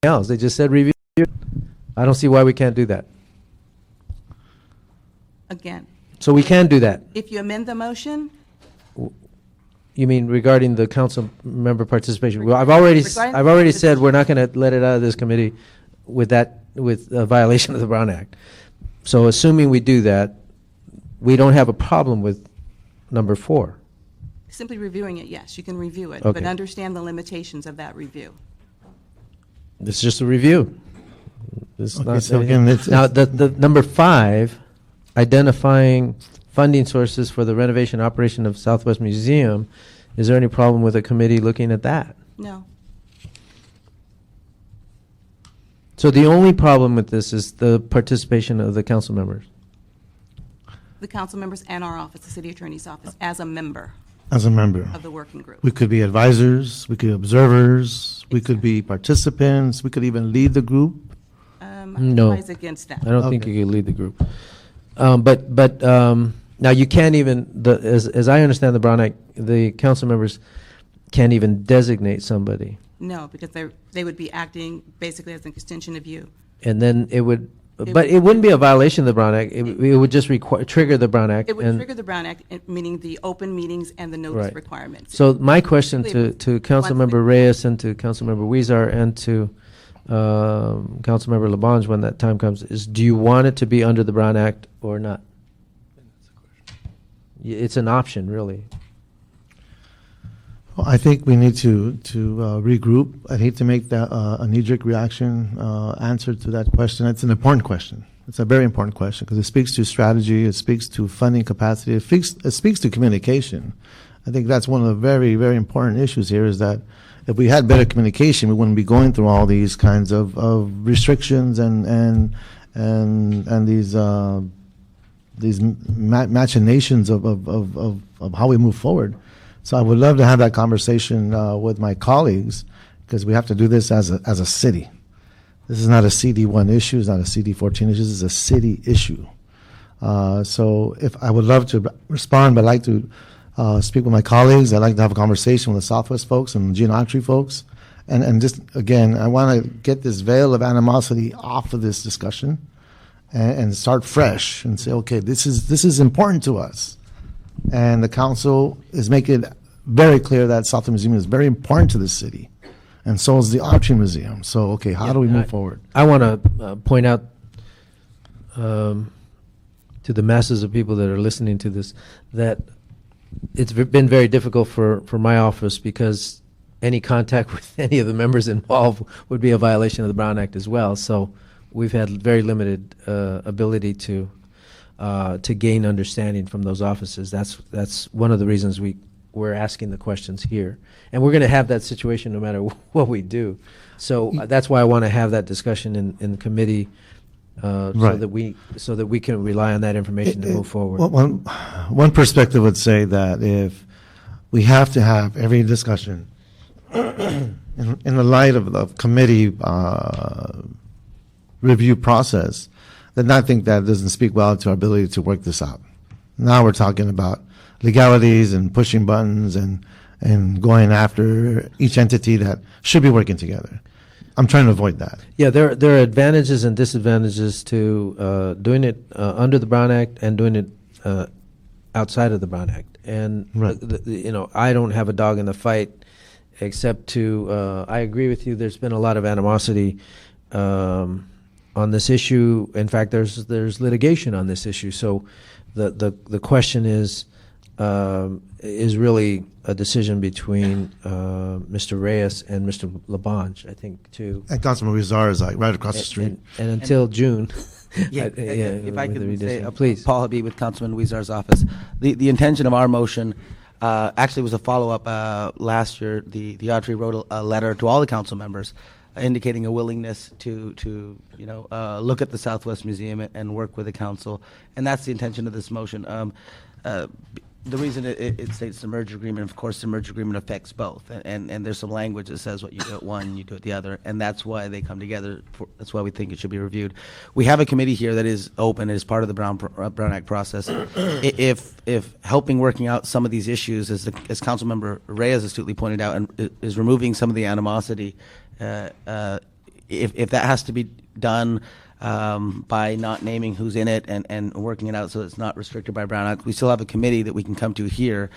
else. They just said review. I don't see why we can't do that. Again, So we can do that. if you amend the motion, You mean regarding the council member participation? Well, I've already said we're not going to let it out of this committee with a violation of the Brown Act. So assuming we do that, we don't have a problem with number 4. simply reviewing it, yes, you can review it, Okay. but understand the limitations of that review. This is just a review. This is Okay, not so anything. again, it's- Now, the number 5, identifying funding sources for the renovation operation of Southwest Museum, is there any problem with a committee looking at that? No, So the only problem with this is the participation of the council members. the council members and our office, the city attorney's office, as a member As a member, of the working group. we could be advisors, we could be observers, we could be participants, we could even lead the group. I No. advise against that. I don't think Okay. you could lead the group. But now you can't even, as I understand the Brown Act, the council members can't even designate somebody. No, because they would be acting basically as an extension of you. And then it would, It but would- it wouldn't be a violation of the Brown Act. It would just trigger the Brown Act. It would and- trigger the Brown Act, meaning the open meetings and the notice Right. requirements. So my question Basically, to Councilmember Reyes and to Councilmember Weezer and to Councilmember Labange when that time comes is, do you want it to be under the Brown Act or not? It's an option, really. Well, I think we need to regroup. I hate to make that a knee-jerk reaction answer to that question. It's an important question. It's a very important question because it speaks to strategy, it speaks to funding capacity, it speaks to communication. I think that's one of the very, very important issues here is that if we had better communication, we wouldn't be going through all these kinds of restrictions and these machinations of how we move forward. So I would love to have that conversation with my colleagues because we have to do this as a city. This is not a CD1 issue. It's not a CD14 issue. This is a city issue. So if I would love to respond, but I'd like to speak with my colleagues. I'd like to have a conversation with the Southwest folks and the Gene Autry folks. And just, again, I want to get this veil of animosity off of this discussion and start fresh and say, okay, this is important to us. And the council is making it very clear that Southwest Museum is very important to the city. And so is the Autry Museum. So, okay, how do we move forward? I want to point out to the masses of people that are listening to this that it's been very difficult for my office because any contact with any of the members involved would be a violation of the Brown Act as well. So we've had very limited ability to gain understanding from those offices. That's one of the reasons we're asking the questions here. And we're going to have that situation no matter what we do. So that's why I want to have that discussion in committee so Right. that we can rely on that information to move forward. Well, one perspective would say that if we have to have every discussion in the light of the committee review process, then I think that doesn't speak well to our ability to work this out. Now we're talking about legalities and pushing buttons and going after each entity that should be working together. I'm trying to avoid that. Yeah, there are advantages and disadvantages to doing it under the Brown Act and doing it outside of the Brown Act. And Right. I don't have a dog in the fight, except to I agree with you. There's been a lot of animosity on this issue. In fact, there's litigation on this issue. So the question is really a decision between Mr. Reyes and Mr. Labange, I think, too. And Councilman Rizar is like right across the street. And until June. Yeah, if I with the could say, redistricting. Please. Paul Habib with Councilman Weezar's office. The intention of our motion actually was a follow-up. Last year, the Autry wrote a letter to all the council members indicating a willingness to look at the Southwest Museum and work with the council, and that's the intention of this motion. The reason it states the merger agreement, of course, the merger agreement affects both, and there's some language that says what you do at one, you do at the other, and that's why they come together. That's why we think it should be reviewed. We have a committee here that is open, is part of the Brown Act process. If helping working out some of these issues, as Councilmember Reyes astutely pointed out, and is removing some of the animosity, if that has to be done by not naming who's in it and working it out so it's not restricted by Brown Act, we still have a committee that we can come to here,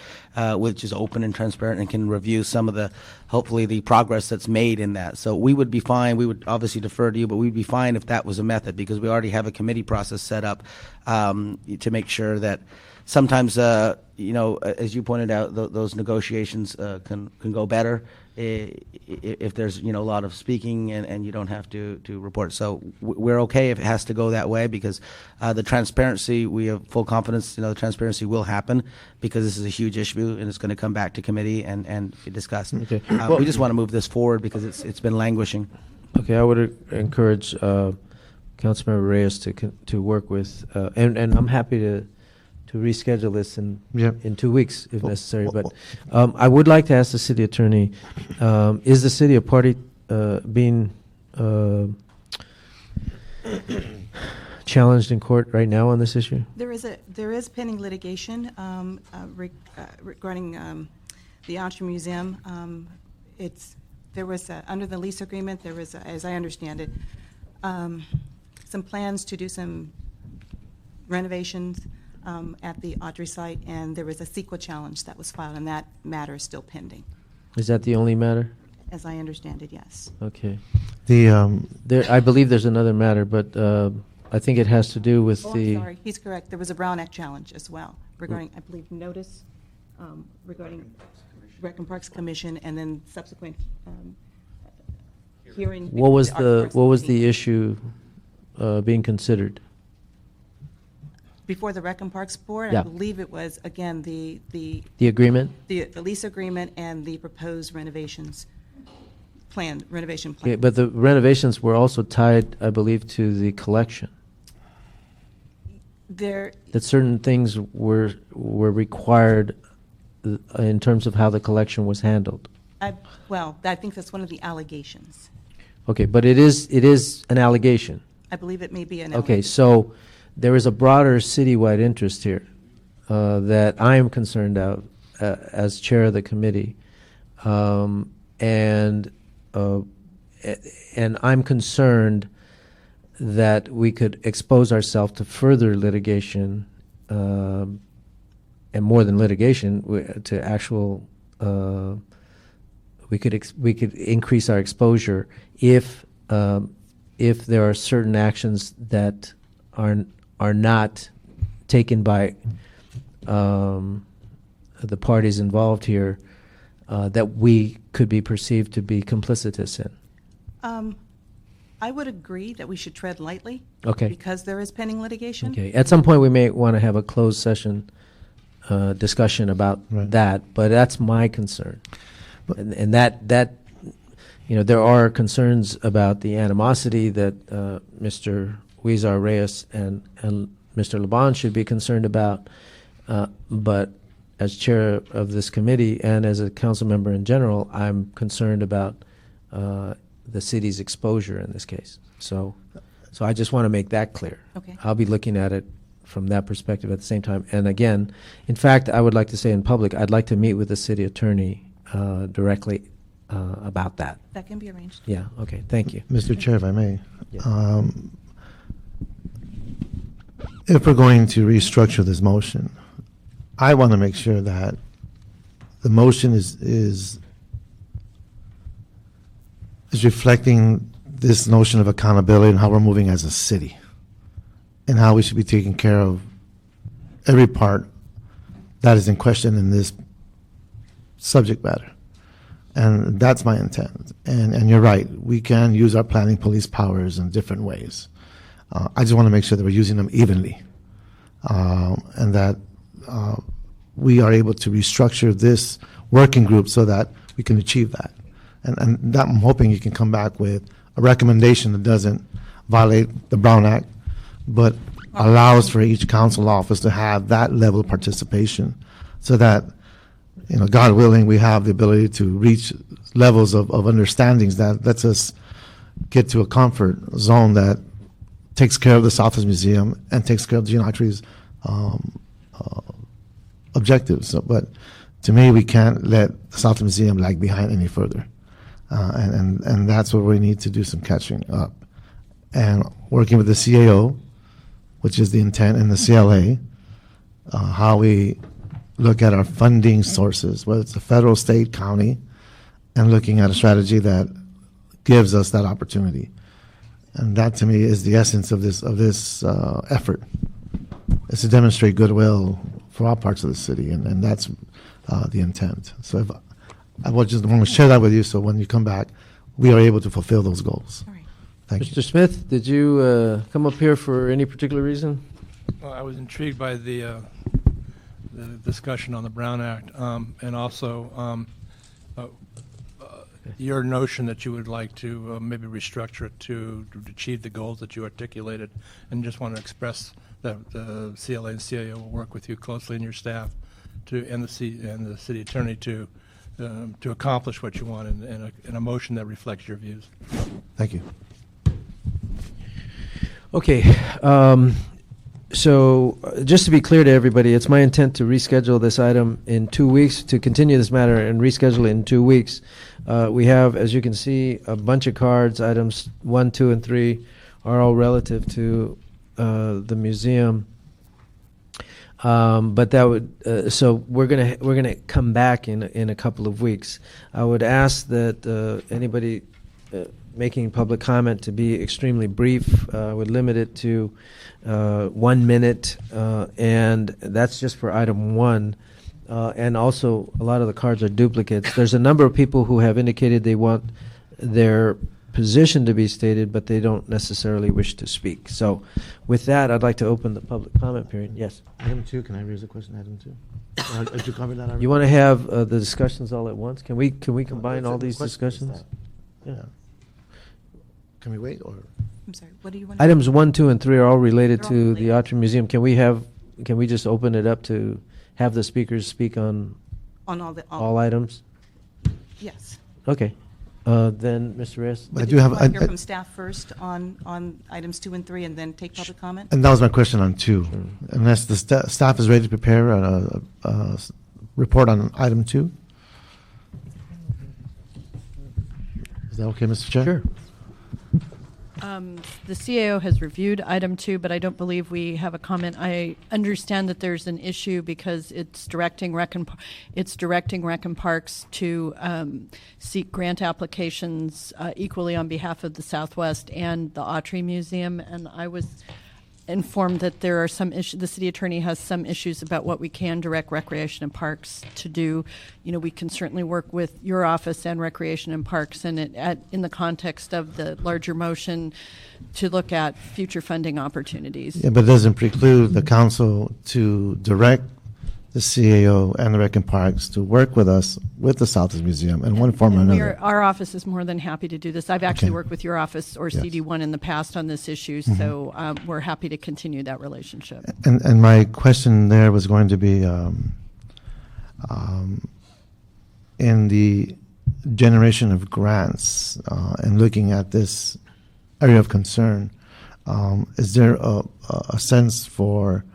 which is open and transparent and can review some of hopefully the progress that's made in that. So we would be fine. We would obviously defer to you, but we'd be fine if that was a method, because we already have a committee process set up to make sure that sometimes, as you pointed out, those negotiations can go better if there's a lot of speaking and you don't have to report. So we're okay if it has to go that way, because the transparency, we have full confidence the transparency will happen, because this is a huge issue and it's going to come back to committee and be discussed. Okay. We just want to move this forward because it's been languishing. Okay, I would encourage Councilmember Reyes to work with, and I'm happy to reschedule this in 2 weeks if necessary. But I would like to ask the city attorney: is the city a party being challenged in court right now on this issue? There is pending litigation regarding the Autry Museum. There was under the lease agreement, there was, as I understand it, some plans to do some renovations at the Autry site, and there was a CEQA challenge that was filed, and that matter is still pending. Is that the only matter? As I understand it, yes. Okay. The I believe there's another matter, but I think it has to do with I'm sorry, he's correct. There was a Brown Act challenge as well regarding, I believe, notice regarding Rec and Parks Commission, and then subsequent hearing. What was before the Art Parks what was Committee. the issue being considered? Before the Rec and Parks Board, Yeah. I believe it was, again, the The agreement? lease agreement and the proposed renovation plan. Okay, but the renovations were also tied, I believe, to the collection. There, That certain things were required in terms of how the collection was handled. I think that's one of the allegations. Okay, but it is an allegation. I believe it may be an Okay, allegation. so there is a broader citywide interest here that I am concerned of as chair of the committee, and I'm concerned that we could expose ourselves to further litigation, and more than litigation, to actual. We could increase our exposure if there are certain actions that are not taken by the parties involved here that we could be perceived to be complicitous in. I would agree that we should tread lightly. Okay. Because there is pending litigation. Okay. At some point, we may want to have a closed session discussion about Right. that, but that's my concern. And that there are concerns about the animosity that Mr. Huizar Reyes and Mr. Laban should be concerned about, but as chair of this committee and as a council member in general, I'm concerned about the city's exposure in this case. So I just want to make that clear. Okay. I'll be looking at it from that perspective at the same time. And again, in fact, I would like to say in public, I'd like to meet with the city attorney directly about that. That can be arranged. Yeah, okay, thank you. Mr. Chair, if I may. Yeah. If we're going to restructure this motion, I want to make sure that the motion is reflecting this notion of accountability and how we're moving as a city, and how we should be taking care of every part that is in question in this subject matter. And that's my intent. And you're right, we can use our planning police powers in different ways. I just want to make sure that we're using them evenly, and that we are able to restructure this working group so that we can achieve that. And that I'm hoping you can come back with a recommendation that doesn't violate the Brown Act, but allows for each council office to have that level of participation, so that, God willing, we have the ability to reach levels of understandings that lets us get to a comfort zone that takes care of the Southwest Museum and takes care of Gene Autry's objectives. But to me, we can't let the Southwest Museum lag behind any further. and that's where we need to do some catching up. And working with the CAO, which is the intent, and the CLA, how we look at our funding sources, whether it's the federal, state, county, and looking at a strategy that gives us that opportunity. And that, to me, is the essence of this effort. It's to demonstrate goodwill for all parts of the city, and that's the intent. So if I would just want to share that with you, so when you come back, we are able to fulfill those goals. All right. Thank you. Mr. Smith, did you come up here for any particular reason? Well, I was intrigued by the discussion on the Brown Act, and also your notion that you would like to maybe restructure it to achieve the goals that you articulated, and just want to express that the CLA and CAO will work with you closely and your staff and the city attorney to accomplish what you want in a motion that reflects your views. Thank you. Okay. So just to be clear to everybody, it's my intent to reschedule this item in 2 weeks, to continue this matter and reschedule it in 2 weeks. We have, as you can see, a bunch of cards. Items 1, 2, and 3 are all relative to the museum. But that would so we're gonna come back in a couple of weeks. I would ask that anybody making public comment to be extremely brief. Would limit it to 1 minute, and that's just for item 1. And also, a lot of the cards are duplicates. There's a number of people who have indicated they want their position to be stated, but they don't necessarily wish to speak. So with that, I'd like to open the public comment period. Yes. Item 2, can I raise a question? Item 2. Did you cover that already? You want to have the discussions all at once? Can we combine all these discussions? Yeah. Can we wait, or? I'm sorry, what do you want? Items 1, 2, and 3 are all related They're all to the related. Autry Museum. Can we just open it up to have the speakers speak on On all items? Yes. Okay. Then, Mr. Reyes? I Did do you have. want to hear from staff first on items 2 and 3, and then take public comment? And that was my question on 2. Unless the staff is ready to prepare a report on item 2. Is that okay, Mr. Chair? Sure. The CAO has reviewed item 2, but I don't believe we have a comment. I understand that there's an issue because it's directing Rec and Parks to seek grant applications equally on behalf of the Southwest and the Autry Museum. And I was informed that there are some issues. The city attorney has some issues about what we can direct Recreation and Parks to do. You know, we can certainly work with your office and Recreation and Parks, and in the context of the larger motion, to look at future funding opportunities. Yeah, but it doesn't preclude the council to direct the CAO and the Rec and Parks to work with us, with the Southwest Museum, in one form or And another. our office is more than happy to do this. I've actually Okay. worked with your office or Yes. CD1 in the past on this issue, Mm-hmm. so we're happy to continue that relationship. And my question there was going to be in the generation of grants and looking at this area of concern, is there a sense for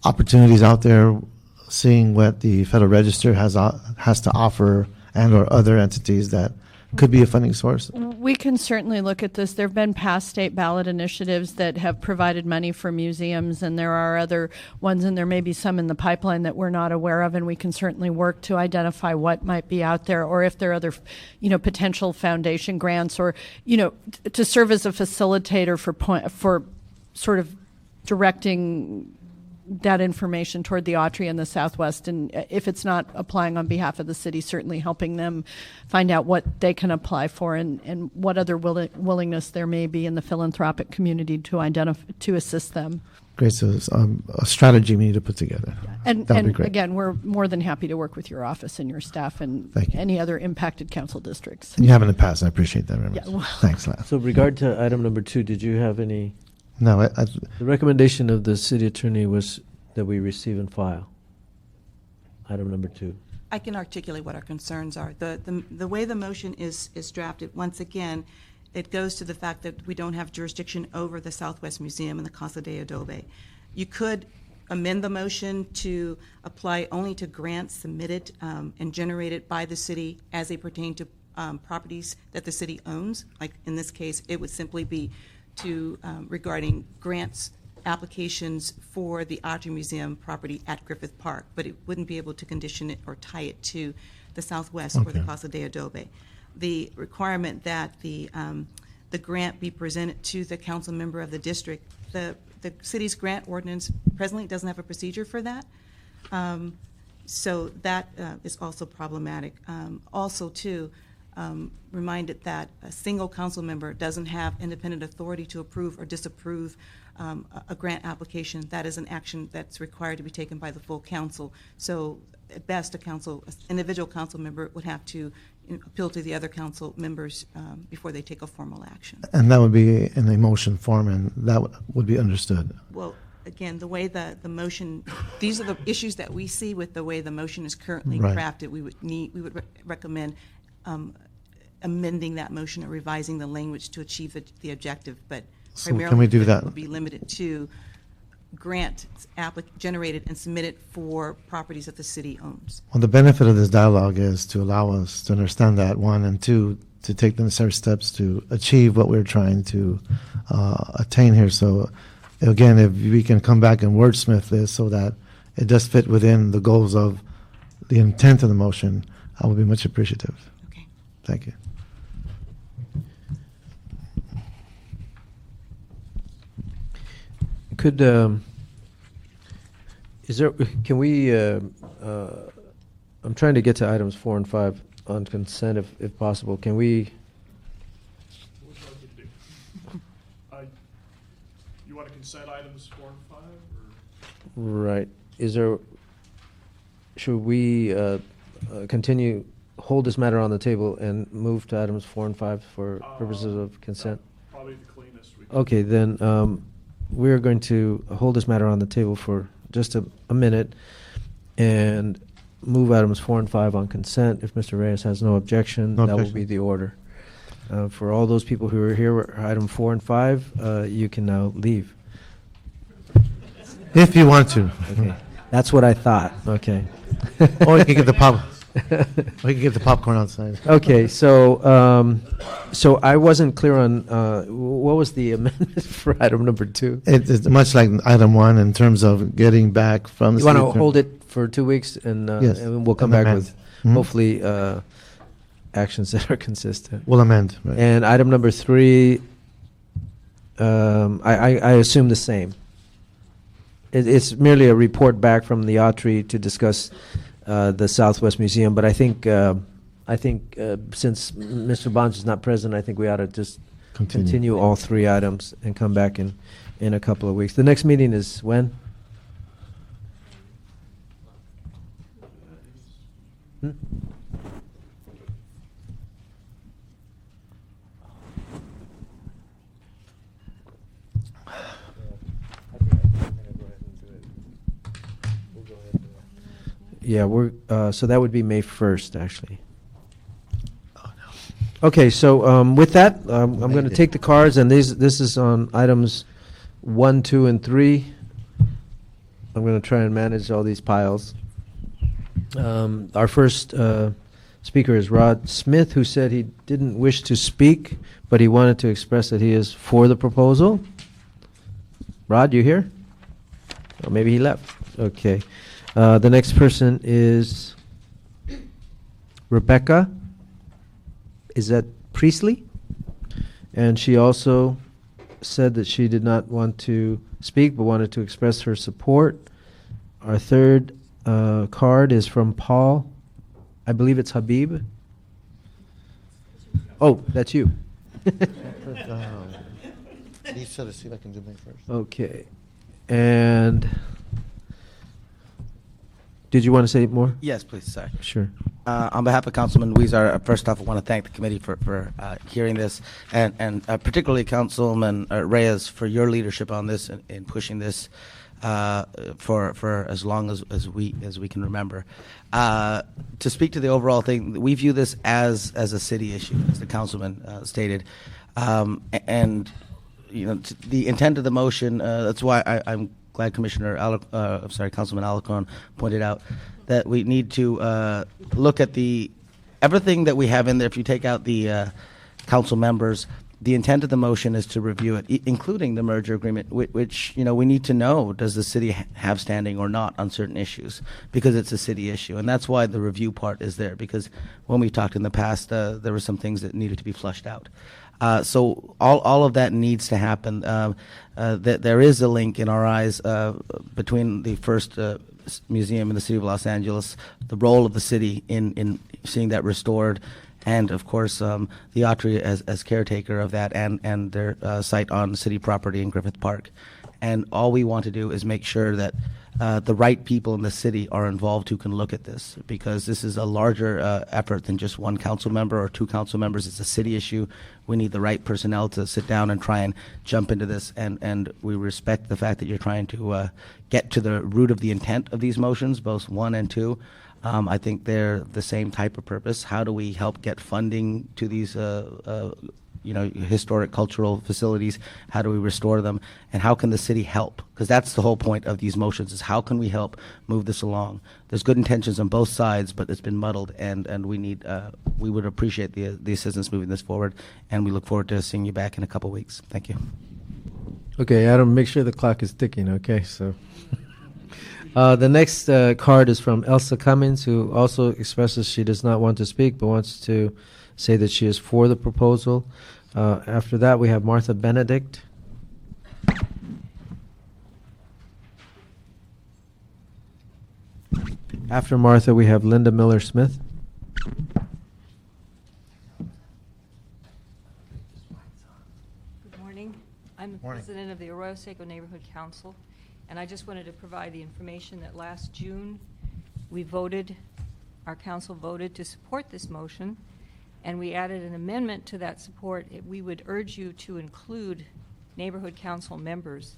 opportunities out there, seeing what the Federal Register has to offer, and or other entities that could be a funding source? We can certainly look at this. There have been past state ballot initiatives that have provided money for museums, and there are other ones, and there may be some in the pipeline that we're not aware of, and we can certainly work to identify what might be out there, or if there are other, potential foundation grants, or, to serve as a facilitator for sort of directing that information toward the Autry and the Southwest, and if it's not applying on behalf of the city, certainly helping them find out what they can apply for, and what other willingness there may be in the philanthropic community to assist them. Great, so a strategy we need to put together. And, That would be and great. again, we're more than happy to work with your office and your staff and Thank you. any other impacted council districts. And you have in the past, I appreciate that very much. Yeah, well- Thanks, Lance. So regard to item number 2, did you have any? No, The recommendation of the city attorney was that we receive and file. Item number 2. I can articulate what our concerns are. The way the motion is drafted, once again, it goes to the fact that we don't have jurisdiction over the Southwest Museum and the Casa de Adobe. You could amend the motion to apply only to grants submitted and generated by the city as they pertain to properties that the city owns. Like in this case, it would simply be to regarding grants applications for the Audrey Museum property at Griffith Park, but it wouldn't be able to condition it or tie it to the Southwest or the Okay. Casa de Adobe. The requirement that the grant be presented to the council member of the district, the city's grant ordinance presently doesn't have a procedure for that. So that is also problematic. Also, too, reminded that a single council member doesn't have independent authority to approve or disapprove a grant application. That is an action that's required to be taken by the full council. So at best, an individual council member would have to appeal to the other council members before they take a formal action. And that would be in a motion form, and that would be understood. Well, again, the way the motion, these are the issues that we see with the way the motion is currently Right. crafted. We would recommend amending that motion or revising the language to achieve the objective, but So primarily can we do it that? would be limited to grants generated and submitted for properties that the city owns. Well, the benefit of this dialogue is to allow us to understand that, one, and two, to take the necessary steps to achieve what we're trying to attain here. So, again, if we can come back and wordsmith this so that it does fit within the goals of the intent of the motion, I would be much appreciative. Okay. Thank you. Could, is there, can we, I'm trying to get to items 4 and 5 on consent if possible. Can we, What would you like me to do? You want to consent items 4 and 5, or? right, is there, should we continue, hold this matter on the table and move to items 4 and 5 for purposes of consent? Probably the cleanest we can. Okay, then we're going to hold this matter on the table for just a minute and move items 4 and 5 on consent. If Mr. Reyes has no objection, No that will objection. be the order. For all those people who are here, item 4 and 5, you can now leave. If you want to. Okay, that's what I thought. Okay. Or you can get the pop. Or you can get the popcorn outside. Okay, so so I wasn't clear on what was the amendment for item number 2. It's much like item 1 in terms of getting back from the. You want to city attorney. hold it for 2 weeks and Yes, and we'll come and back amend. with Mhm. hopefully actions that are consistent. We'll amend. Right. And item number 3, I assume the same. It's merely a report back from the Autry to discuss the Southwest Museum, but I think since Mr. Bonds is not present, I think we ought to just continue all 3 items and come back in a couple of weeks. The next meeting is when? Hmm? Yeah, so that would be May 1st, actually. Okay, so with that, I'm going to take the cards, and this is on items 1, 2, and 3. I'm going to try and manage all these piles. Our first speaker is Rod Smith, who said he didn't wish to speak, but he wanted to express that he is for the proposal. Rod, you here? Or maybe he left. Okay. The next person is Rebecca. Is that Priestley? And she also said that she did not want to speak but wanted to express her support. Our third card is from Paul. I believe it's Habib. Oh, that's you. He said to see if I can do May 1st. Okay. And did you want to say more? Yes, please, sorry. Sure. On behalf of Councilman Weezer, first off, I want to thank the committee for hearing this, and particularly Councilman Reyes for your leadership on this and in pushing this for as long as we can remember. To speak to the overall thing, we view this as a city issue, as the councilman stated, and you know the intent of the motion. That's why I'm glad Councilman Alarcon pointed out that we need to look at the everything that we have in there, if you take out the council members, the intent of the motion is to review it, including the merger agreement, which, you know, we need to know, does the city have standing or not on certain issues, because it's a city issue. And that's why the review part is there, because when we talked in the past, there were some things that needed to be flushed out. So all of that needs to happen. There is a link in our eyes between the first museum in the city of Los Angeles, the role of the city in seeing that restored, and of course the Autry as caretaker of that, and their site on city property in Griffith Park. And all we want to do is make sure that the right people in the city are involved who can look at this, because this is a larger effort than just one council member or two council members. It's a city issue. We need the right personnel to sit down and try and jump into this, and we respect the fact that you're trying to get to the root of the intent of these motions, both 1 and 2. I think they're the same type of purpose. How do we help get funding to these historic cultural facilities? How do we restore them? And how can the city help? Because that's the whole point of these motions, is how can we help move this along? There's good intentions on both sides, but it's been muddled, and we would appreciate the assistance moving this forward, and we look forward to seeing you back in a couple weeks. Thank you. Okay, Adam, make sure the clock is ticking, okay? So the next card is from Elsa Cummins, who also expresses she does not want to speak, but wants to say that she is for the proposal. After that, we have Martha Benedict. After Martha, we have Linda Miller-Smith. Good morning. I'm the president of the Arroyo Seco Neighborhood Council, and I just wanted to provide the information that last June our council voted to support this motion, and we added an amendment to that support. We would urge you to include neighborhood council members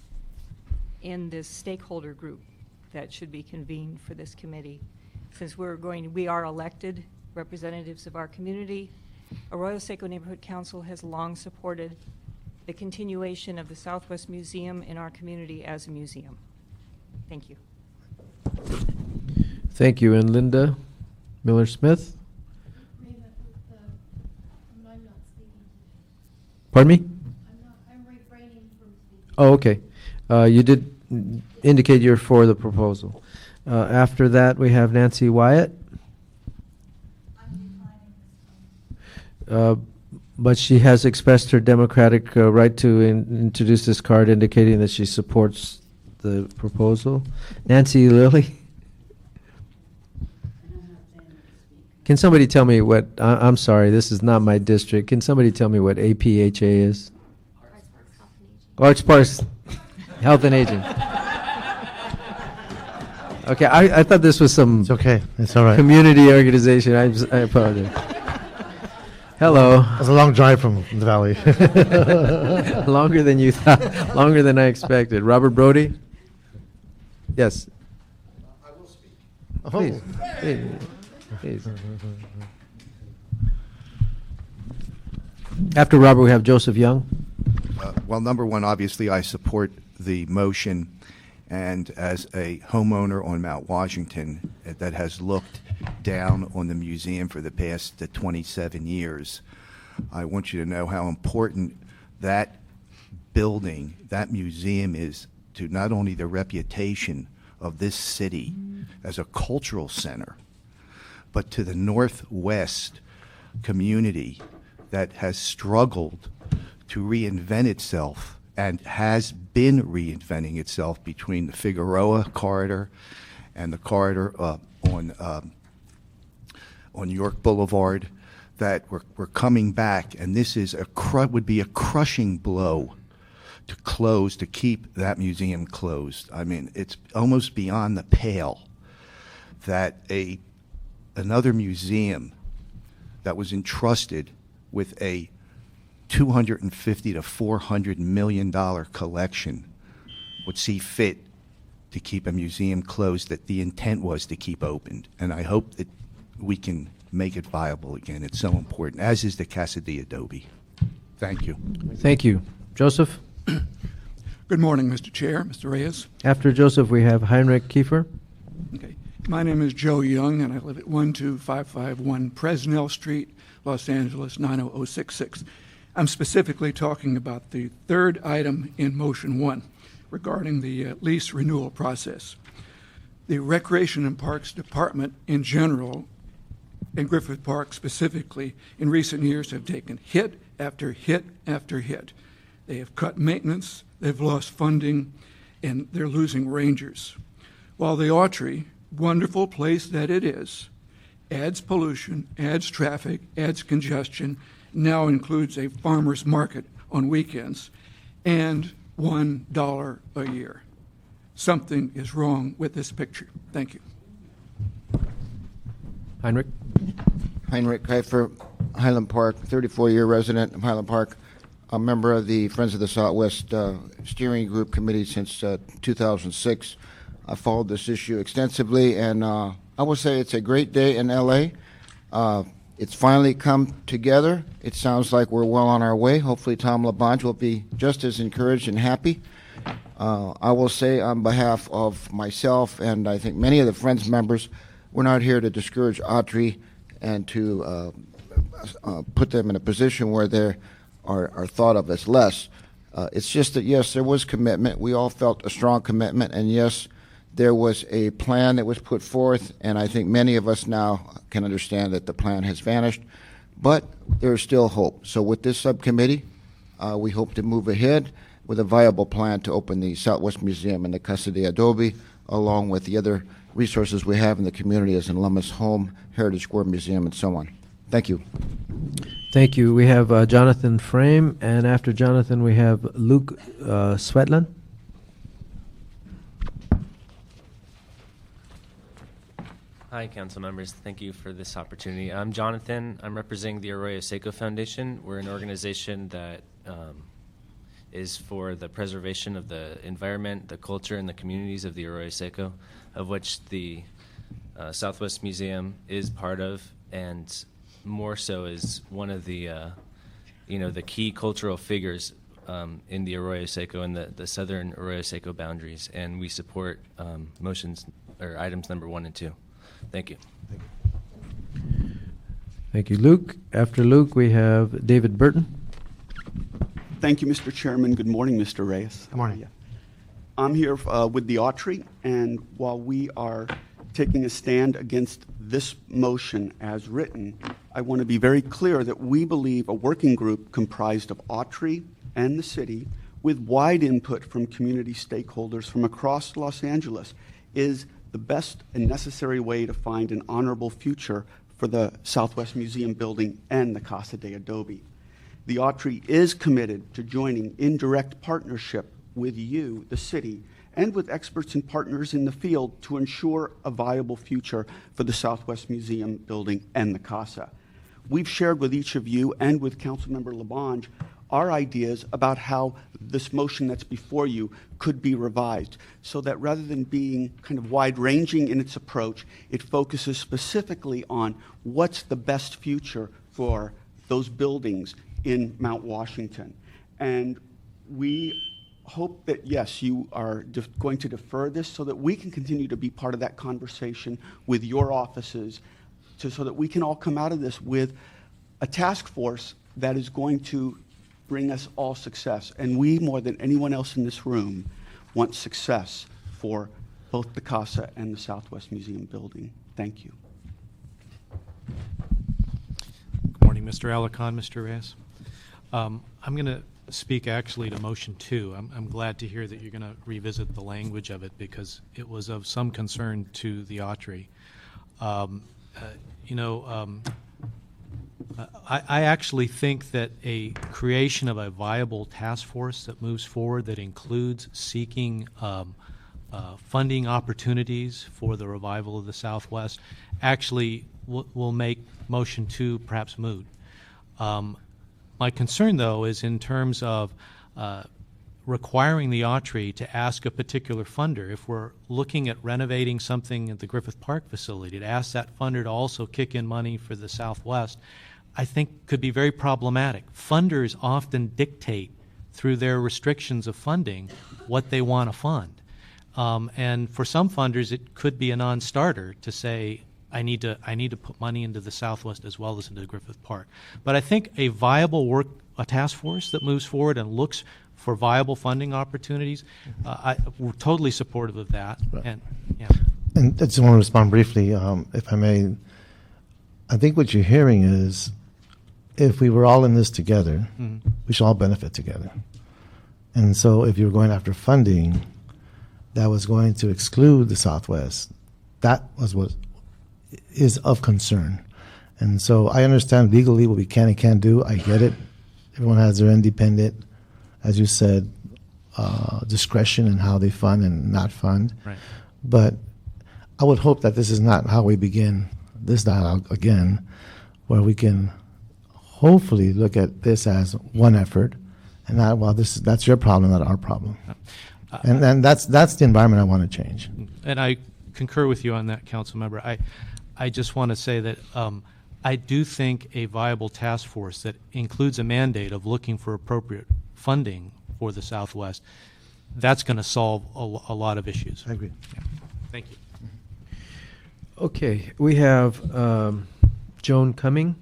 in this stakeholder group that should be convened for this committee. Since we are elected representatives of our community, Arroyo Seco Neighborhood Council has long supported the continuation of the Southwest Museum in our community as a museum. Thank you. Thank you. And Linda Miller-Smith? Pardon me? I'm refraining from speaking. Oh, okay. You did indicate you're for the proposal. After that, we have Nancy Wyatt. I'm declining this. But she has expressed her democratic right to introduce this card, indicating that she supports the proposal. Nancy Lilly? Can somebody tell me what, I'm sorry, this is not my district. Can somebody tell me what APHA is? Arts Parks Health and Aging. Okay, I thought this was some It's okay. It's all right. community organization. I apologize. Hello. It's a long drive from the valley. Longer than you thought, longer than I expected. Robert Brody? Yes. I will speak. Please. Please. Please. After Robert, we have Joseph Young. Well, number one, obviously, I support the motion. And as a homeowner on Mount Washington that has looked down on the museum for the past 27 years, I want you to know how important that building, that museum is to not only the reputation of this city as a cultural center, but to the Northwest community that has struggled to reinvent itself and has been reinventing itself between the Figueroa corridor and the corridor on York Boulevard, that we're coming back, and this is would be a crushing blow to keep that museum closed. I mean, it's almost beyond the pale that another museum that was entrusted with a $250 to $400 million collection would see fit to keep a museum closed that the intent was to keep open. And I hope that we can make it viable again. It's so important, as is the Casa de Adobe. Thank you. Thank you. Joseph? Good morning, Mr. Chair, Mr. Reyes. After Joseph, we have Heinrich Kiefer. Okay. My name is Joe Young, and I live at 12551 Presnell Street, Los Angeles, 90066. I'm specifically talking about the third item in Motion 1 regarding the lease renewal process. The Recreation and Parks Department in general, and Griffith Park specifically, in recent years have taken hit after hit after hit. They have cut maintenance, they've lost funding, and they're losing rangers. While the Autry, wonderful place that it is, adds pollution, adds traffic, adds congestion, now includes a farmer's market on weekends, and $1 a year. Something is wrong with this picture. Thank you. Heinrich? Heinrich Kiefer, Highland Park, 34-year resident of Highland Park, a member of the Friends of the Southwest Steering Group Committee since 2006. I followed this issue extensively, and I will say it's a great day in L.A. It's finally come together. It sounds like we're well on our way. Hopefully Tom LaBonge will be just as encouraged and happy. I will say on behalf of myself and I think many of the Friends members, we're not here to discourage Autry and to put them in a position where they are thought of as less. It's just that, yes, there was commitment. We all felt a strong commitment, and yes, there was a plan that was put forth, and I think many of us now can understand that the plan has vanished, but there is still hope. So with this subcommittee, we hope to move ahead with a viable plan to open the Southwest Museum and the Casa de Adobe, along with the other resources we have in the community as in Lummis Home, Heritage Square Museum, and so on. Thank you. Thank you. We have Jonathan Frame, and after Jonathan, we have Luke Svetlan. Hi, council members. Thank you for this opportunity. I'm Jonathan. I'm representing the Arroyo Seco Foundation. We're an organization that is for the preservation of the environment, the culture, and the communities of the Arroyo Seco, of which the Southwest Museum is part of, and more so is one of the, the key cultural figures in the Arroyo Seco and the southern Arroyo Seco boundaries. And we support motions or items number 1 and 2. Thank you. Thank you, Luke. After Luke, we have David Burton. Thank you, Mr. Chairman. Good morning, Mr. Reyes. Good morning. I'm here with the Autry, and while we are taking a stand against this motion as written, I want to be very clear that we believe a working group comprised of Autry and the city, with wide input from community stakeholders from across Los Angeles, is the best and necessary way to find an honorable future for the Southwest Museum building and the Casa de Adobe. The Autry is committed to joining in direct partnership with you, the city, and with experts and partners in the field to ensure a viable future for the Southwest Museum building and the Casa. We've shared with each of you and with Councilmember LaBonge our ideas about how this motion that's before you could be revised so that rather than being kind of wide-ranging in its approach, it focuses specifically on what's the best future for those buildings in Mount Washington. And we hope that, yes, you are going to defer this so that we can continue to be part of that conversation with your offices so that we can all come out of this with a task force that is going to bring us all success. And we, more than anyone else in this room, want success for both the Casa and the Southwest Museum building. Thank you. Good morning, Mr. Alarcon, Mr. Reyes. I'm going to speak actually to motion 2. I'm glad to hear that you're going to revisit the language of it because it was of some concern to the Autry. I actually think that a creation of a viable task force that moves forward that includes seeking funding opportunities for the revival of the Southwest actually will make motion 2 perhaps moot. My concern, though, is in terms of requiring the Autry to ask a particular funder. If we're looking at renovating something at the Griffith Park facility, to ask that funder to also kick in money for the Southwest, I think could be very problematic. Funders often dictate through their restrictions of funding what they want to fund. And for some funders, it could be a non-starter to say, I need to put money into the Southwest as well as into Griffith Park. But I think a viable a task force that moves forward and looks for viable funding opportunities, we're totally supportive of that. Right. And yeah. And I just want to respond briefly, if I may. I think what you're hearing is, if we were all in this together, we should all benefit together. And so if you're going after funding that was going to exclude the Southwest, that was what is of concern. And so I understand legally what we can and can't do. I get it. Everyone has their independent, as you said, discretion in how they fund and not fund. Right. But I would hope that this is not how we begin this dialogue again, where we can hopefully look at this as one effort, and not, well, that's your problem, not our problem. And that's the environment I want to change. And I concur with you on that, Council Member. I just want to say that I do think a viable task force that includes a mandate of looking for appropriate funding for the Southwest, that's going to solve a lot of issues. I agree. Yeah. Thank you. Okay, we have Joan Cumming,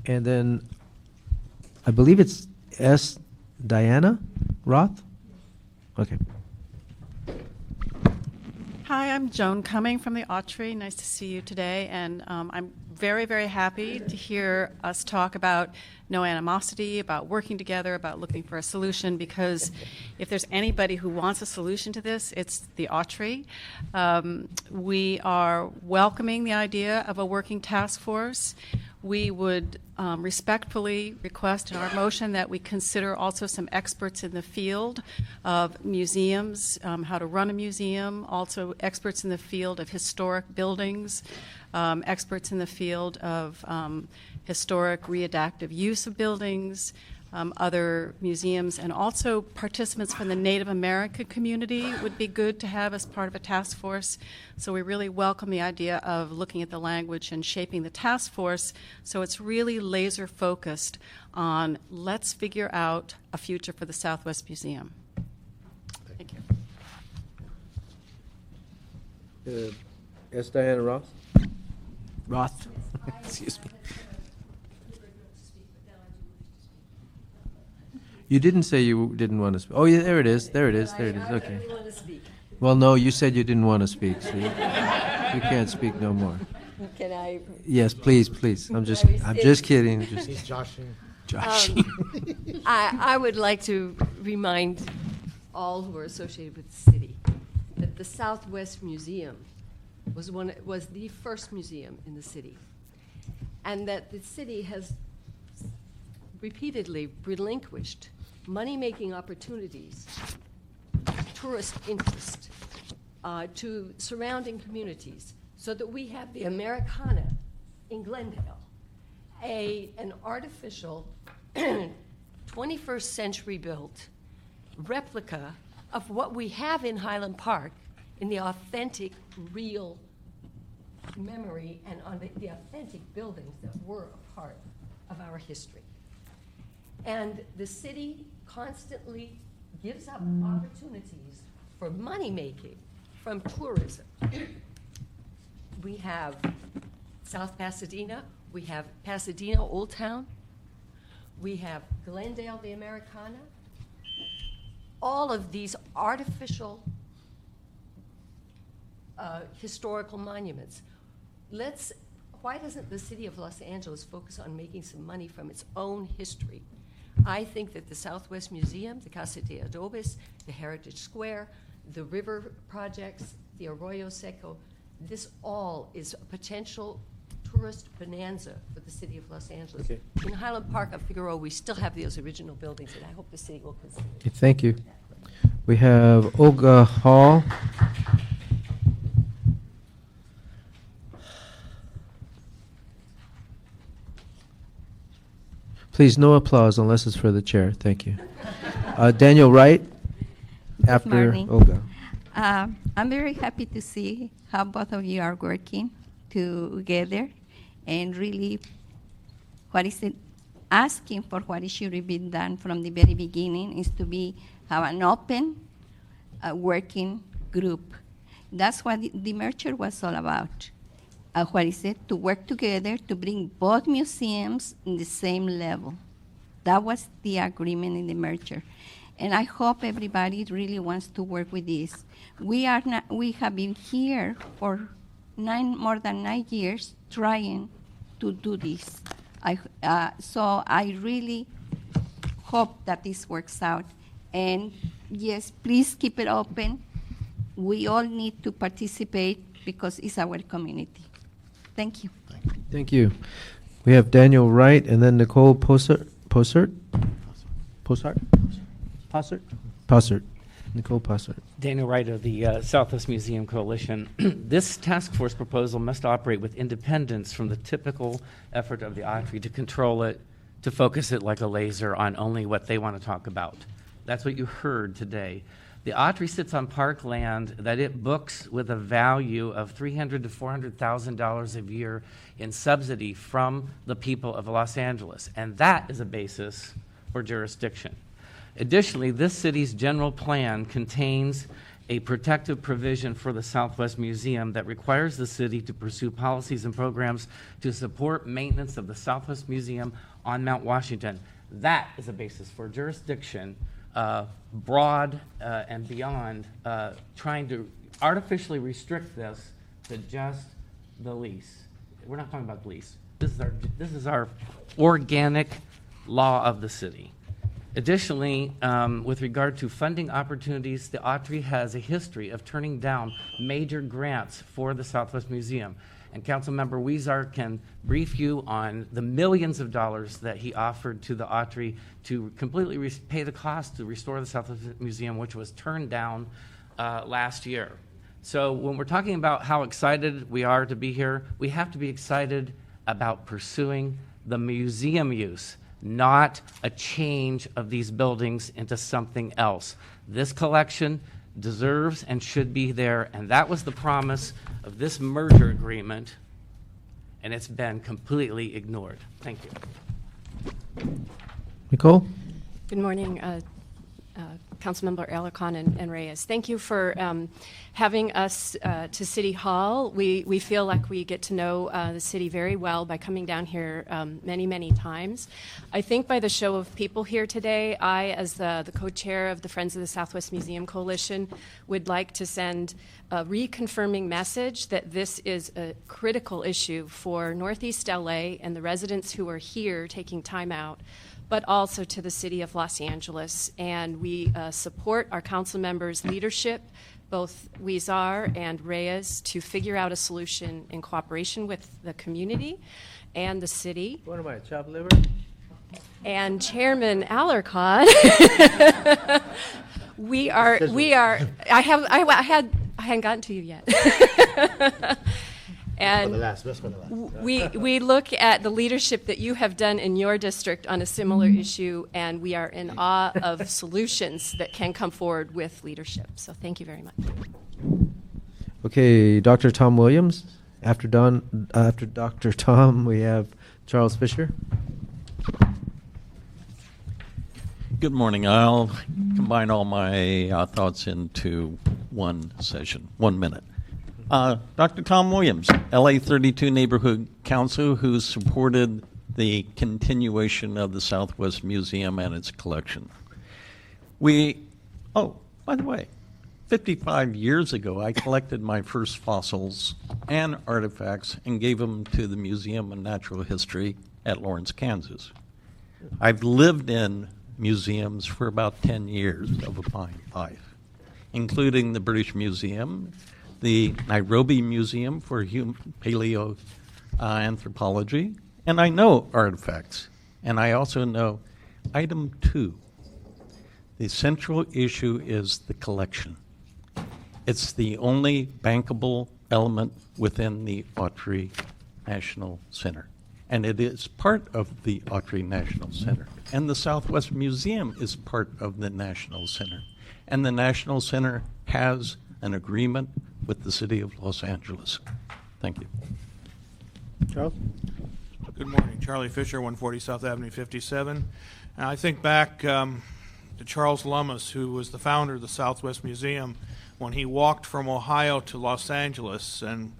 and then I believe it's S. Diana Roth. Okay. Hi, I'm Joan Cumming from the Autry. Nice to see you today, and I'm very, very happy to hear us talk about no animosity, about working together, about looking for a solution, because if there's anybody who wants a solution to this, it's the Autry. We are welcoming the idea of a working task force. We would respectfully request in our motion that we consider also some experts in the field of museums, how to run a museum, also experts in the field of historic buildings, experts in the field of historic readaptive use of buildings, other museums, and also participants from the Native American community would be good to have as part of a task force. So we really welcome the idea of looking at the language and shaping the task force so it's really laser focused on let's figure out a future for the Southwest Museum. Thank you. S. Diana Roth? Roth. Excuse me. You didn't say you didn't want to speak. Oh, yeah, there it is. There it is. There it is. Okay. Well, no, you said you didn't want to speak, so you can't speak no more. Can I? Yes, please, please. I'm just kidding. He's joshing. I would like to remind all who are associated with the city that the Southwest Museum was the first museum in the city, and that the city has repeatedly relinquished money-making opportunities, tourist interest, to surrounding communities, so that we have the Americana in Glendale, an artificial 21st century built replica of what we have in Highland Park in the authentic, real memory and on the authentic buildings that were a part of our history. And the city constantly gives up opportunities for money-making from tourism. We have South Pasadena, we have Pasadena Old Town, we have Glendale, the Americana. All of these artificial historical monuments. Why doesn't the city of Los Angeles focus on making some money from its own history? I think that the Southwest Museum, the Casa de Adobes, the Heritage Square, the river projects, the Arroyo Seco, this all is a potential tourist bonanza for the city of Los Angeles. Okay. In Highland Park of Figueroa, we still have those original buildings, and I hope the city will consider it. Okay, thank you. We have Olga Hall. Please, no applause unless it's for the chair. Thank you. Daniel Wright, after morning. Olga. I'm very happy to see how both of you are working together, and really asking for what should be done from the very beginning is to have an open working group. That's what the merger was all about. What is it? To work together to bring both museums in the same level. That was the agreement in the merger. And I hope everybody really wants to work with this. We have been here for more than 9 years trying to do this. So I really hope that this works out. And yes, please keep it open. We all need to participate because it's our community. Thank you. Thank you. We have Daniel Wright and then Nicole Posert. Nicole Posert. Daniel Wright of the Southwest Museum Coalition. This task force proposal must operate with independence from the typical effort of the Autry to control it, to focus it like a laser on only what they want to talk about. That's what you heard today. The Autry sits on park land that it books with a value of $300,000 to $400,000 a year in subsidy from the people of Los Angeles, and that is a basis for jurisdiction. Additionally, this city's general plan contains a protective provision for the Southwest Museum that requires the city to pursue policies and programs to support maintenance of the Southwest Museum on Mount Washington. That is a basis for jurisdiction, broad and beyond, trying to artificially restrict this to just the lease. We're not talking about the lease. This is our organic law of the city. Additionally, with regard to funding opportunities, the Autry has a history of turning down major grants for the Southwest Museum. And Councilmember Huizar can brief you on the millions of dollars that he offered to the Autry to completely pay the cost to restore the Southwest Museum, which was turned down last year. So when we're talking about how excited we are to be here, we have to be excited about pursuing the museum use, not a change of these buildings into something else. This collection deserves and should be there, and that was the promise of this merger agreement, and it's been completely ignored. Thank you. Nicole? Good morning, Councilmember Alarcon and Reyes. Thank you for having us to City Hall. We feel like we get to know the city very well by coming down here many, many times. I think by the show of people here today, I, as the co-chair of the Friends of the Southwest Museum Coalition, would like to send a reconfirming message that this is a critical issue for Northeast LA and the residents who are here taking time out, but also to the city of Los Angeles. And we support our council members' leadership, both Huizar and Reyes, to figure out a solution in cooperation with the community and the city. What am I, chopped liver? And Chairman Alarcon, we are. I hadn't gotten to you yet. And we look at the leadership that you have done in your district on a similar issue, and we are in awe of solutions that can come forward with leadership. So thank you very much. Okay, Dr. Tom Williams. After Dr. Tom, we have Charles Fisher. Good morning. I'll combine all my thoughts into one session, 1 minute. Dr. Tom Williams, LA 32 Neighborhood Council, who supported the continuation of the Southwest Museum and its collection. Oh, by the way, 55 years ago, I collected my first fossils and artifacts and gave them to the Museum of Natural History at Lawrence, Kansas. I've lived in museums for about 10 years of a fine life, including the British Museum, the Nairobi Museum for Paleoanthropology, and I know artifacts, and I also know item 2. The central issue is the collection. It's the only bankable element within the Autry National Center, and it is part of the Autry National Center, and the Southwest Museum is part of the National Center, and the National Center has an agreement with the city of Los Angeles. Thank you. Charles? Good morning. Charlie Fisher, 140 South Avenue 57. I think back to Charles Lummis, who was the founder of the Southwest Museum, when he walked from Ohio to Los Angeles and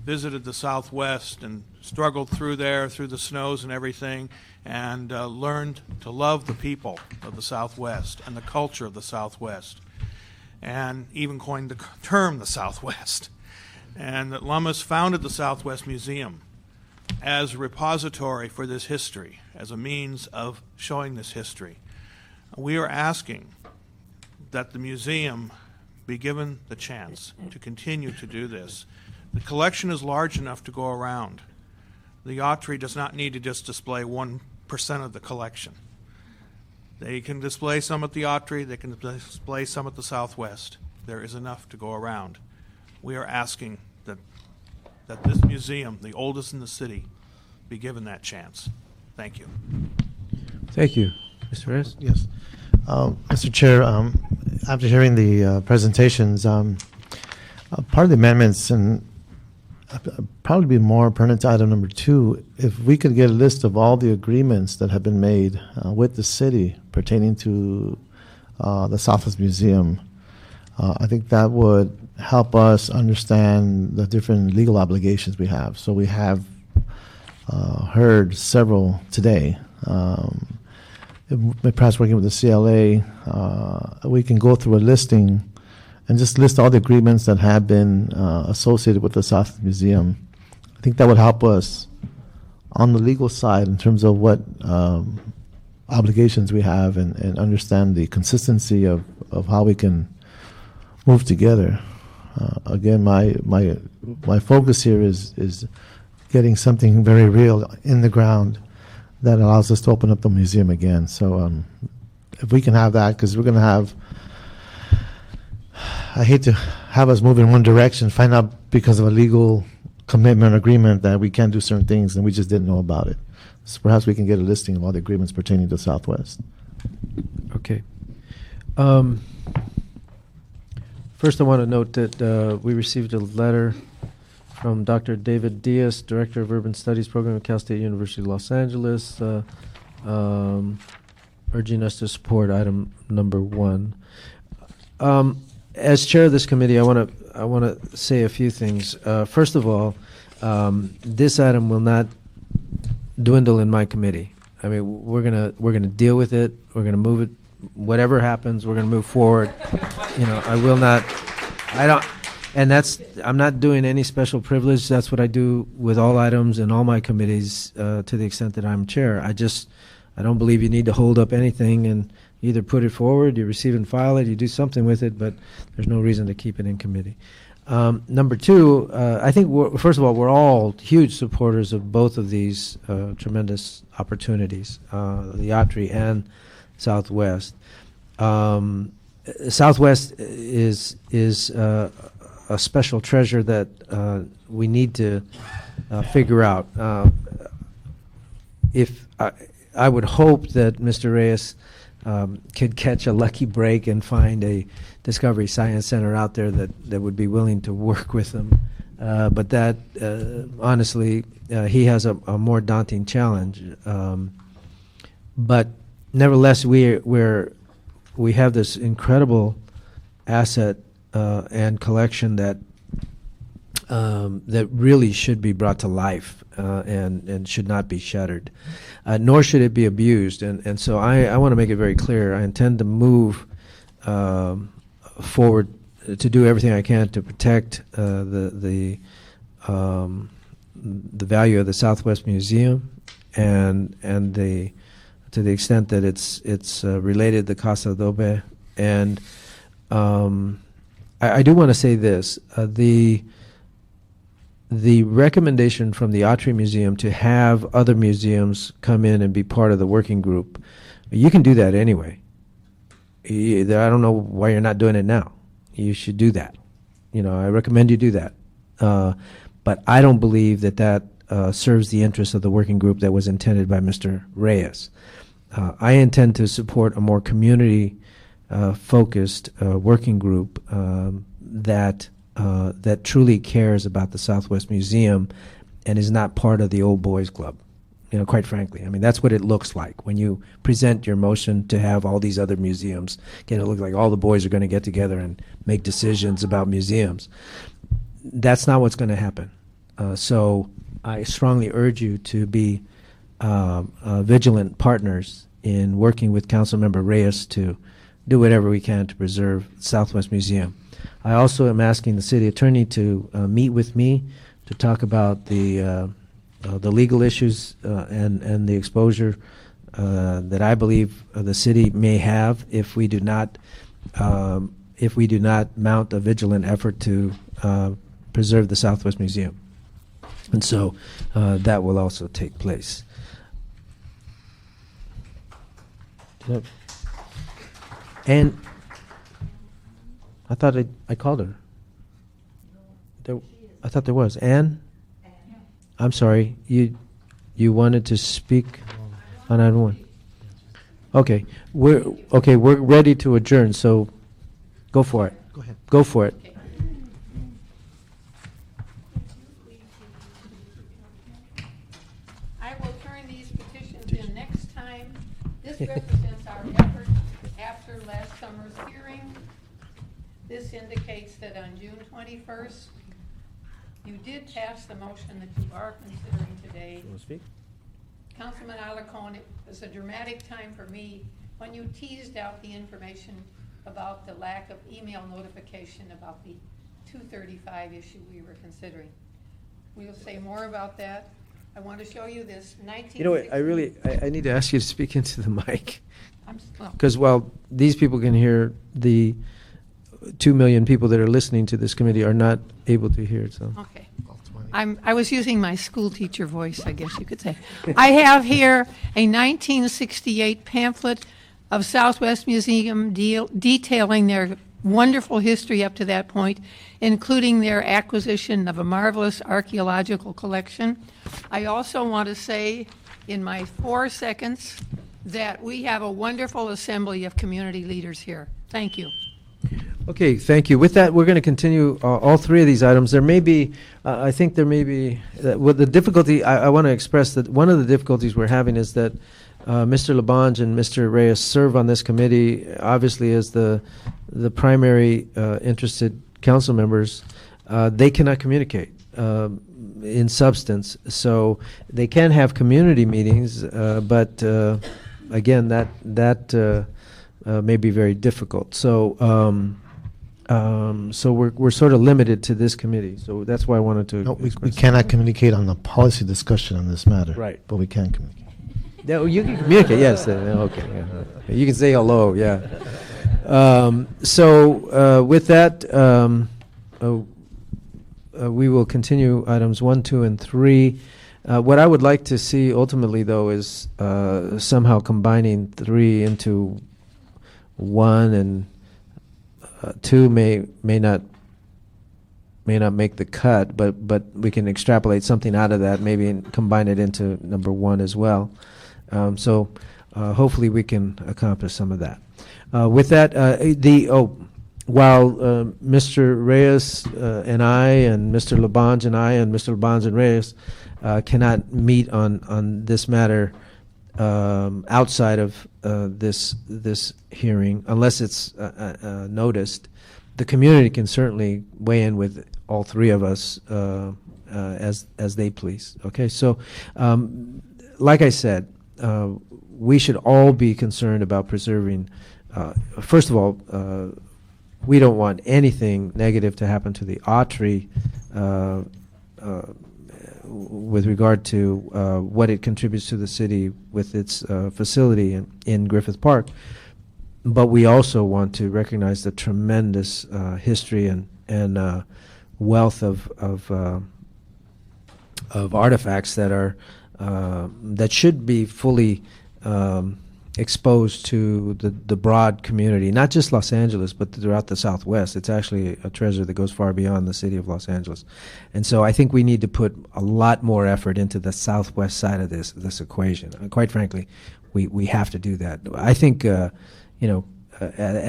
visited the Southwest and struggled through there, through the snows and everything, and learned to love the people of the Southwest and the culture of the Southwest, and even coined the term the Southwest. And that Lummis founded the Southwest Museum as a repository for this history, as a means of showing this history. We are asking that the museum be given the chance to continue to do this. The collection is large enough to go around. The Autry does not need to just display 1% of the collection. They can display some at the Autry, they can display some at the Southwest. There is enough to go around. We are asking that this museum, the oldest in the city, be given that chance. Thank you. Thank you. Mr. Reyes? Yes. Mr. Chair, after hearing the presentations, part of the amendments, and probably be more pertinent to item number 2, if we could get a list of all the agreements that have been made with the city pertaining to the Southwest Museum, I think that would help us understand the different legal obligations we have. So we have heard several today. Perhaps working with the CLA, we can go through a listing and just list all the agreements that have been associated with the Southwest Museum. I think that would help us on the legal side in terms of what obligations we have and understand the consistency of how we can move together. Again, my focus here is getting something very real in the ground that allows us to open up the museum again. So if we can have that, because we're going to have, I hate to have us move in one direction, find out because of a legal commitment agreement that we can't do certain things and we just didn't know about it. So perhaps we can get a listing of all the agreements pertaining to Southwest. Okay. First, I want to note that we received a letter from Dr. David Diaz, Director of Urban Studies Program at Cal State University, Los Angeles, urging us to support item number 1. As chair of this committee, I want to say a few things. First of all, this item will not dwindle in my committee. I mean, we're gonna deal with it. We're gonna move it. Whatever happens, we're gonna move forward. You know, I will not. I don't. And I'm not doing any special privilege. That's what I do with all items in all my committees to the extent that I'm chair. I don't believe you need to hold up anything and either put it forward, you receive and file it, you do something with it, but there's no reason to keep it in committee. Number 2, I think, first of all, we're all huge supporters of both of these tremendous opportunities, the Autry and Southwest. Southwest is a special treasure that we need to figure out. If I would hope that Mr. Reyes could catch a lucky break and find a Discovery Science Center out there that would be willing to work with them. But that, honestly, he has a more daunting challenge. But nevertheless, we have this incredible asset and collection that really should be brought to life and should not be shuttered, nor should it be abused. And so I want to make it very clear. I intend to move forward to do everything I can to protect the value of the Southwest Museum and to the extent that it's related to Casa Adobe. And I do want to say this: the recommendation from the Autry Museum to have other museums come in and be part of the working group, you can do that anyway. I don't know why you're not doing it now. You should do that. You know, I recommend you do that. But I don't believe that serves the interests of the working group that was intended by Mr. Reyes. I intend to support a more community focused working group that truly cares about the Southwest Museum and is not part of the old boys club. quite frankly. I mean, that's what it looks like when you present your motion to have all these other museums. Again, it looks like all the boys are going to get together and make decisions about museums. That's not what's going to happen. So I strongly urge you to be vigilant partners in working with Councilmember Reyes to do whatever we can to preserve Southwest Museum. I also am asking the city attorney to meet with me to talk about the legal issues and the exposure that I believe the city may have if we do not mount a vigilant effort to preserve the Southwest Museum. And so that will also take place. And I thought I called her. I thought there was. Ann? I'm sorry. You wanted to speak on item 1? Okay. We're ready to adjourn, so go for it. Go ahead. Go for it. I will turn these petitions in next time. This represents our effort after last summer's hearing. This indicates that on June 21st, you did pass the motion that you are considering today. You want to speak? Councilman Alarcon, it was a dramatic time for me when you teased out the information about the lack of email notification about the 235 issue we were considering. We'll say more about that. I want to show you this 1960. You know what? I need to ask you to speak into the mic. Oh. Because while these people can hear, the 2 million people that are listening to this committee are not able to hear it. So. Okay. I was using my school teacher voice, I guess you could say. I have here a 1968 pamphlet of Southwest Museum detailing their wonderful history up to that point, including their acquisition of a marvelous archaeological collection. I also want to say in my 4 seconds that we have a wonderful assembly of community leaders here. Thank you. Okay, thank you. With that, we're going to continue all 3 of these items. There may be, I think there may be, with the difficulty, I want to express that one of the difficulties we're having is that Mr. Labange and Mr. Reyes serve on this committee, obviously as the primary interested council members. They cannot communicate in substance, so they can have community meetings, but again, that may be very difficult. So. So we're sort of limited to this committee. So that's why I wanted to. No, we cannot communicate on the policy discussion on this matter. Right. But we can communicate. No, you can communicate. Yes. Okay. Yeah. You can say hello. Yeah. So with that, we will continue items 1, 2, and 3. What I would like to see ultimately, though, is somehow combining 3 into 1 and. 2 may not make the cut, but we can extrapolate something out of that, maybe and combine it into number 1 as well. So hopefully we can accomplish some of that. With that, while Mr. Reyes and I and Mr. Labange and I and Mr. Labange and Reyes cannot meet on this matter outside of this hearing, unless it's noticed, the community can certainly weigh in with all 3 of us as they please. Okay, so like I said, we should all be concerned about preserving. First of all, we don't want anything negative to happen to the Autry with regard to what it contributes to the city with its facility in Griffith Park. But we also want to recognize the tremendous history and wealth of artifacts that are that should be fully exposed to the broad community, not just Los Angeles, but throughout the Southwest. It's actually a treasure that goes far beyond the city of Los Angeles. And so I think we need to put a lot more effort into the Southwest side of this equation. Quite frankly, we have to do that. I think, at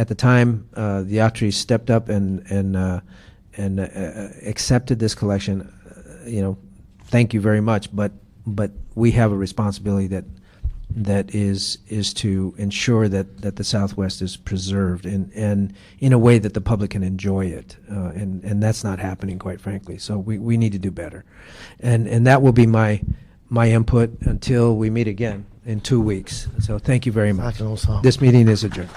the time, the Autry stepped up and accepted this collection. Thank you very much, but but we have a responsibility that is to ensure that the Southwest is preserved and in a way that the public can enjoy it, and that's not happening, quite frankly. So we need to do better, and that will be my input until we meet again in 2 weeks. So thank you very much. This meeting is adjourned.